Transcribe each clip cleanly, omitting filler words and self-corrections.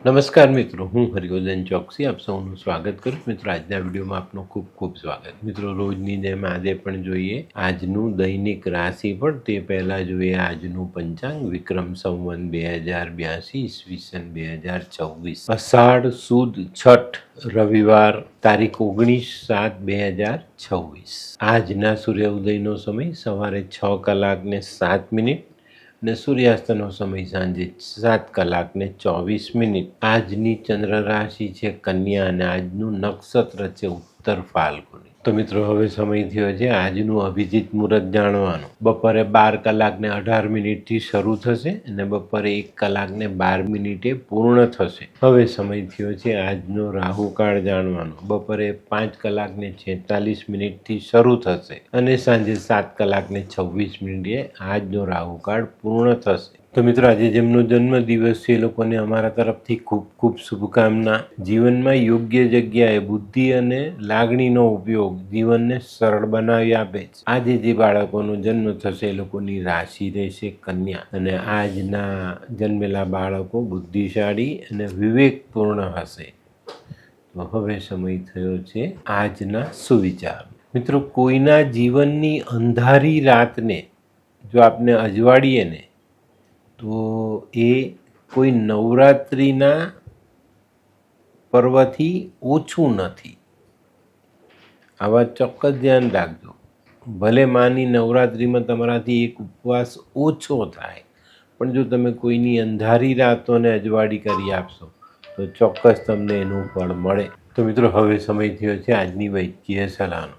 નમસ્કાર મિત્રો, હું હરિવર્ધન ચોકસી આપ સૌનું સ્વાગત કરું. મિત્રો, આજના વિડીયોમાં આપનું ખૂબ ખૂબ સ્વાગત. મિત્રો, રોજની જેમ આજે પણ જોઈએ આજનું દૈનિક રાશિફળ. તે પહેલાં જોઈએ આજનું પંચાંગ. વિક્રમ સંવત 2082 ઈસવીસન 2024, અષાઢ સુદ છઠ રવિવાર તારીખ 19/7/2026. આજના સૂર્ય ઉદયનો સમય સવારે 6:07 અને સૂર્યાસ્તનો સમય સાંજે 7:24. આજની ચંદ્ર રાશિ છે કન્યા અને આજનું નક્ષત્ર છે ઉત્તર ફાલ્ગુની. તો મિત્રો, હવે સમય થયો છે આજનું અભિજીત મુહૂર્ત જાણવાનું. બપોરે 12:18 શરૂ થશે અને બપોરે 1:12 પૂર્ણ થશે. હવે સમય થયો છે આજનો રાહુકાળ જાણવાનો. બપોરે 5:46 શરૂ થશે અને સાંજે 7:26 આજનો રાહુકાળ પૂર્ણ થશે. તો મિત્રો, આજે જેમનો જન્મદિવસ છે એ લોકોને અમારા તરફથી ખૂબ ખૂબ શુભકામના. જીવનમાં યોગ્ય જગ્યાએ બુદ્ધિ અને લાગણીનો ઉપયોગ જીવનને સરળ બનાવી આપે છે. આજે જે બાળકોનો જન્મ થશે એ લોકોની રાશિ રહેશે કન્યા અને આજના જન્મેલા બાળકો બુદ્ધિશાળી અને વિવેકપૂર્ણ હશે. તો હવે સમય થયો છે આજના સુવિચાર. મિત્રો, કોઈના જીવનની અંધારી રાતને જો આપણે અજવાળીએ ને તો એ કોઈ નવરાત્રિના પર્વથી ઓછું નથી. આ વાત ચોક્કસ ધ્યાન રાખજો. ભલે માની નવરાત્રિમાં તમારાથી એક ઉપવાસ ઓછો થાય, પણ જો તમે કોઈની અંધારી રાતોને અજવાળી કરી આપશો તો ચોક્કસ તમને એનું ફળ મળે. તો મિત્રો, હવે સમય થયો છે આજની વૈદ્યકીય સલાહનો.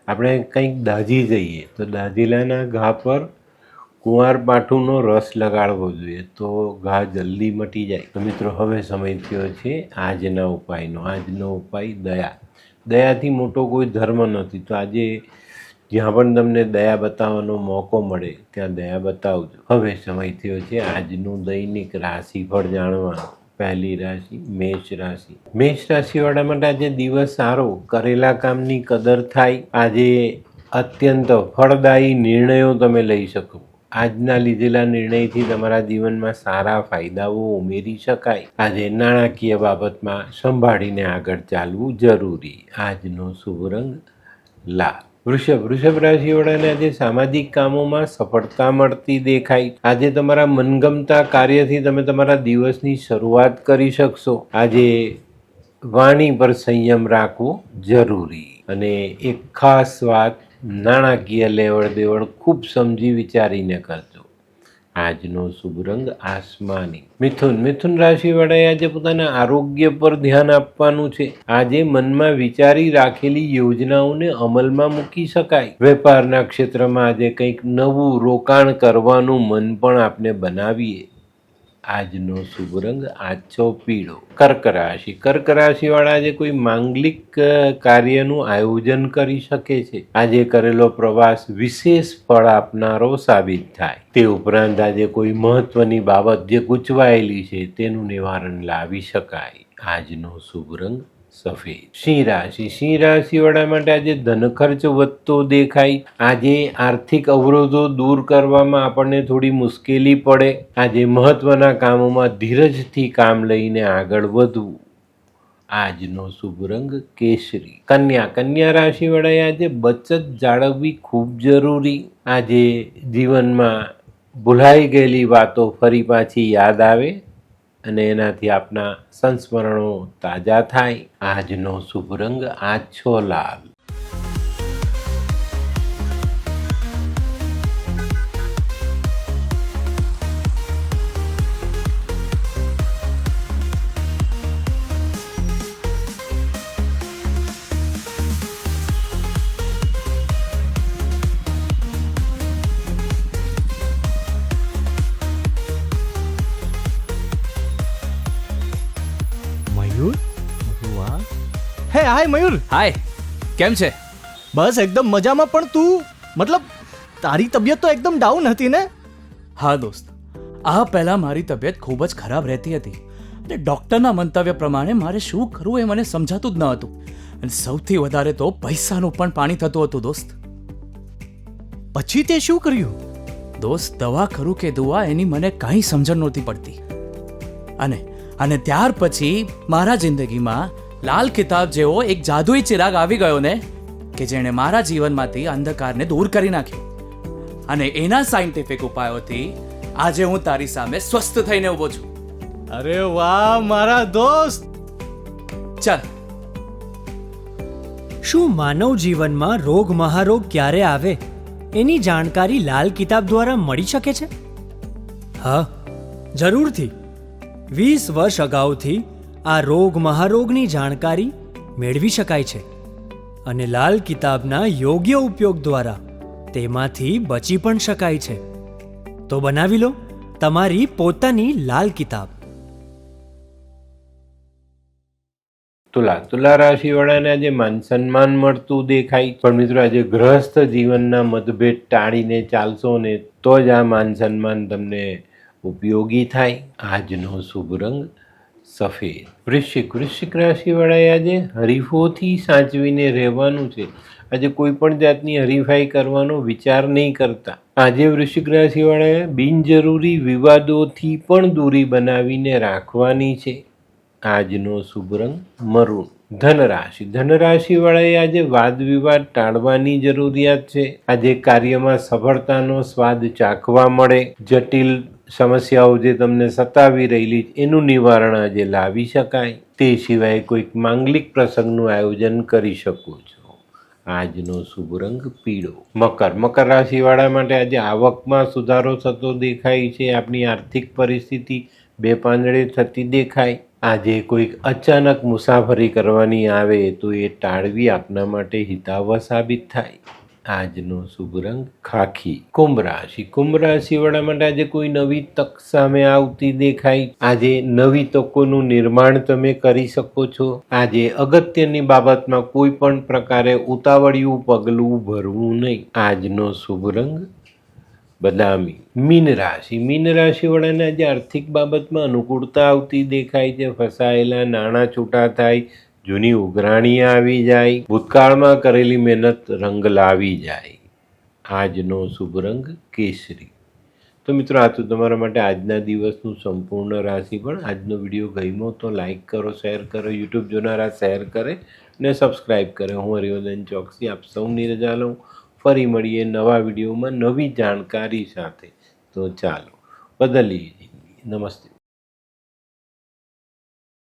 આપણે કંઈક દાઝી જઈએ તો દાઝેલાના ઘા પર કુંવારપાઠુંનો રસ લગાડવો જોઈએ, તો ઘા જલ્દી મટી જાય. તો મિત્રો, હવે સમય થયો છે આજના ઉપાયનો. આજનો ઉપાય દયા. દયાથી મોટો કોઈ ધર્મ નથી. તો આજે જ્યાં પણ તમને દયા બતાવવાનો મોકો મળે ત્યાં દયા બતાવજો. હવે સમય થયો છે આજનું દૈનિક રાશિફળ જાણવાનું. પહેલી રાશિ મેષ રાશિ. મેષ રાશિવાળા માટે આજે દિવસ સારો. કરેલા કામની કદર થાય. આજે અત્યંત ફળદાયી નિર્ણયો તમે લઈ શકો. આજના લીધેલા નિર્ણયથી તમારા જીવનમાં સારા ફાયદાઓ ઉમેરી શકાય. આજે નાણાકીય બાબતમાં સંભાળીને આગળ ચાલવું જરૂરી. આજનો શુભ રંગ લાલ. વૃષભ રાશિવાળાને આજે સામાજિક કામોમાં સફળતા મળતી દેખાય. આજે તમારા મનગમતા કાર્યથી તમે તમારા દિવસની શરૂઆત કરી શકશો. આજે વાણી પર સંયમ રાખવો જરૂરી. અને એક ખાસ વાત, નાણાકીય લેવડ દેવડ ખૂબ સમજી વિચારીને કરજો. આજનો શુભ રંગ આસમાની. મિથુન રાશિવાળાએ આજે પોતાના આરોગ્ય પર ધ્યાન આપવાનું છે. આજે મનમાં વિચારી રાખેલી યોજનાઓને અમલમાં મૂકી શકાય. વેપારના ક્ષેત્રમાં આજે કંઈક નવું રોકાણ કરવાનું મન પણ આપણે બનાવીએ. આજનો શુભ રંગ આછો પીળો. કર્ક રાશિવાળા આજે કોઈ માંગલિક કાર્યનું આયોજન કરી શકે છે. આજે કરેલો પ્રવાસ વિશેષ ફળ આપનારો સાબિત થાય. તે ઉપરાંત આજે કોઈ મહત્વની બાબત જે ગૂંચવાયેલી છે તેનું નિવારણ લાવી શકાય. આજનો શુભ રંગ સફેદ. સિંહ રાશિવાળા માટે આજે ધન ખર્ચ વધતો દેખાય. આજે આર્થિક અવરોધો દૂર કરવામાં આપણને થોડી મુશ્કેલી પડે. આજે મહત્વના કામોમાં ધીરજથી કામ લઈને આગળ વધવું. આજનો શુભ રંગ કેસરી. કન્યા રાશિવાળાએ આજે બચત જાળવવી ખૂબ જરૂરી. આજે જીવનમાં ભૂલાઈ ગયેલી વાતો ફરી પાછી યાદ આવે અને એનાથી આપના સંસ્મરણો તાજા થાય. આજનો શુભ રંગ આછો લાલ. મયુર, વાહ. હે હાય મયુર. હાય, કેમ છે? બસ એકદમ મજામાં. પણ તું મતલબ તારી તબિયત તો એકદમ ડાઉન હતી ને? હા દોસ્ત, આ પહેલા મારી તબિયત ખૂબ જ ખરાબ રહેતી હતી અને ડૉક્ટરના મંતવ્ય પ્રમાણે મારે શું કરવું એ મને સમજાતું જ ન હતું. અને સૌથી વધારે તો પૈસાનું પણ પાણી થતું હતું દોસ્ત. પછી તે શું કર્યું? દોસ્ત, દવા કરું કે દુઆ એની મને કાંઈ સમજણ નહોતી પડતી. અને અને ત્યાર પછી મારા જિંદગીમાં લાલ કિતાબ જેવો એક જાદુઈ ચિરાગ આવી ગયો ને કે જેણે મારા જીવનમાંથી અંધકારને દૂર કરી નાખ્યો. અને એના સાયન્ટિફિક ઉપાયોથી આજે હું તારી સામે સ્વસ્થ થઈને ઊભો છું. અરે વાહ મારા દોસ્ત. ચાલ. શું માનવ જીવનમાં રોગ મહારોગ ક્યારે આવે એની જાણકારી લાલ કિતાબ દ્વારા મળી શકે છે? હા, જરૂરથી. 20 વર્ષ અગાઉથી આ રોગ મહારોગની જાણકારી મેળવી શકાય છે અને લાલ કિતાબના યોગ્ય ઉપયોગ દ્વારા તેમાંથી બચી પણ શકાય છે. તો બનાવી લો તમારી પોતાની લાલ કિતાબ. તુલા રાશિવાળાને આજે માન સન્માન મળતું દેખાય, પણ મિત્રો આજે ગ્રહસ્થ જીવનના મતભેદ ટાળીને ચાલશો ને તો જ આ માન સન્માન તમને ઉપયોગી થાય. આજનો શુભ રંગ સફેદ. વૃશ્ચિક રાશિવાળાએ આજે હરીફોથી સાચવીને રહેવાનું છે. આજે કોઈ પણ જાતની હરીફાઈ કરવાનો વિચાર નહીં કરતા. આજે વૃશ્ચિક રાશિવાળાએ બિનજરૂરી વિવાદોથી પણ દૂરી બનાવીને રાખવાની છે. આજનો શુભ રંગ મરૂન. ધનરાશિવાળાએ આજે વાદ વિવાદ ટાળવાની જરૂરિયાત છે. આજે કાર્યમાં સફળતાનો સ્વાદ ચાખવા મળે. જટિલ સમસ્યાઓ જે તમને સતાવી રહેલી એનું નિવારણ આજે લાવી શકાય. તે સિવાય કોઈક માંગલિક પ્રસંગનું આયોજન કરી શકો છો. આજનો શુભ રંગ પીળો. મકર રાશિવાળા માટે આજે આવકમાં સુધારો થતો દેખાય છે. આપણી આર્થિક પરિસ્થિતિ બે પાંદડે થતી દેખાય. આજે કોઈક અચાનક મુસાફરી કરવાની આવે તો એ ટાળવી આપના માટે હિતાવહ સાબિત થાય. આજનો શુભ રંગ ખાખી. કુંભ રાશિવાળા માટે આજે કોઈ નવી તક સામે આવતી દેખાય. આજે નવી તકોનું નિર્માણ તમે કરી શકો છો. આજે અગત્યની બાબતમાં કોઈ પણ પ્રકારે ઉતાવળિયું પગલું ભરવું નહીં. આજનો શુભ રંગ બદામી. મીન રાશિવાળાને આજે આર્થિક બાબતમાં અનુકૂળતા આવતી દેખાય છે. ફસાયેલા નાણાં છૂટા થાય, જૂની ઉઘરાણી આવી જાય, ભૂતકાળમાં કરેલી મહેનત રંગ લાવી જાય. આજનો શુભ રંગ કેસરી. તો મિત્રો, આ તો તમારા માટે આજના દિવસનું સંપૂર્ણ રાશિફળ. આજનો વિડીયો ગમ્યો તો લાઈક કરો, શેર કરો, યુટ્યુબ જોનારા શેર કરે અને સબસ્ક્રાઈબ કરે. હું હરિવર્ધન ચોકસી આપ સૌની રજા લઉં. ફરી મળીએ નવા વિડીયોમાં નવી જાણકારી સાથે. તો ચાલો બદલીએ જિંદગી. નમસ્તે.